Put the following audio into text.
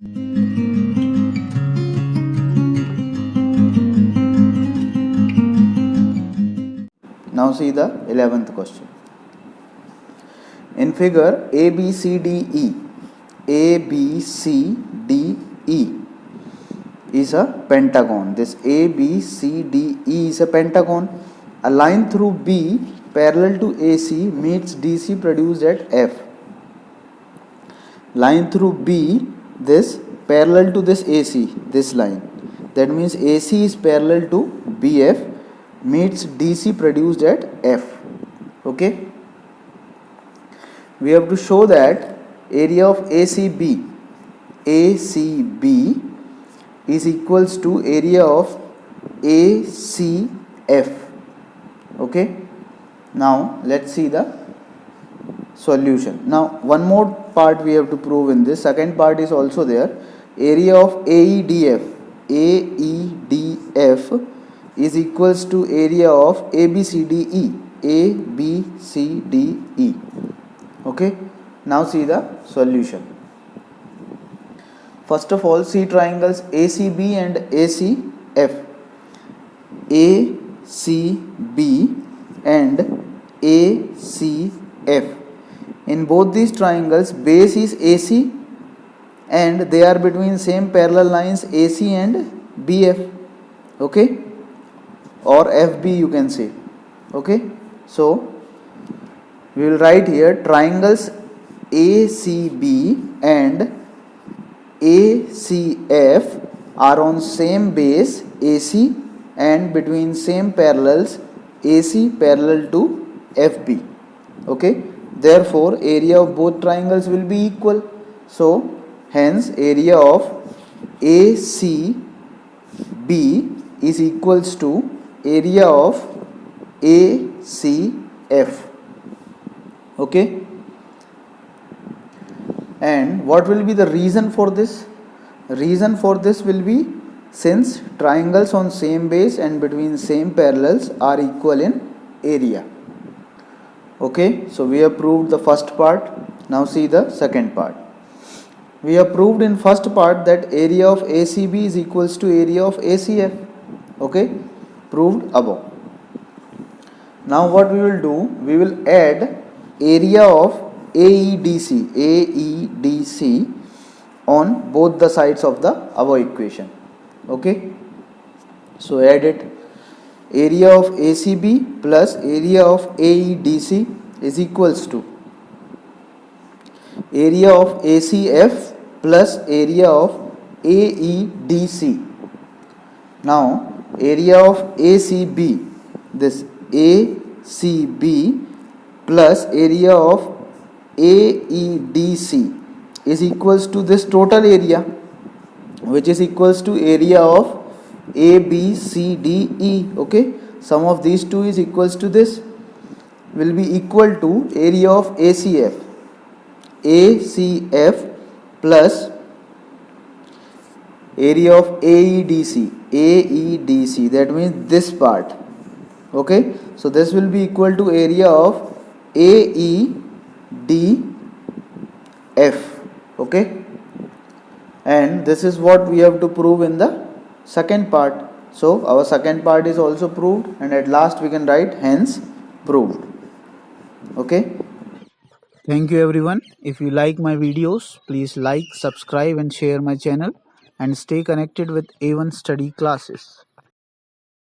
Now see the 11th question. In figure ABCDE is a pentagon. This ABCDE is a pentagon. A line through B parallel to AC meets DC produced at F. Line through B, this parallel to this AC, this line. That means AC is parallel to BF meets DC produced at F. Okay. We have to show that area of ACB is equals to area of ACF. Okay. Now let's see the solution. Now one more part we have to prove in this. Second part is also there. Area of AEDF is equals to area of ABCDE. Okay. Now see the solution. First of all, see triangles ACB and ACF. ACB and ACF. In both these triangles, base is AC and they are between same parallel lines AC and BF. Okay, or FB you can say. Okay, so we will write here triangles ACB and ACF are on same base AC and between same parallels AC parallel to FB. Okay, therefore area of both triangles will be equal. So hence area of ACB is equals to area of ACF. Okay, and what will be the reason for this? Reason for this will be since triangles on same base and between same parallels are equal in area. Okay, so we have proved the first part. Now see the second part. We have proved in first part that area of ACB is equals to area of ACF. Okay, proved above. Now what we will do? We will add area of AEDC on both the sides of the above equation. Okay, so add it. Area of ACB plus area of AEDC is equals to area of ACF plus area of AEDC. Now area of ACB, this ACB plus area of AEDC is equals to this total area, which is equals to area of ABCDE. Okay, sum of these two is equals to this, will be equal to area of ACF plus area of AEDC, that means this part. Okay, so this will be equal to area of AEDF. Okay, and this is what we have to prove in the second part. So our second part is also proved, and at last we can write hence proved. Okay, thank you everyone. If you like my videos, please like, subscribe and share my channel, and stay connected with A1 study classes.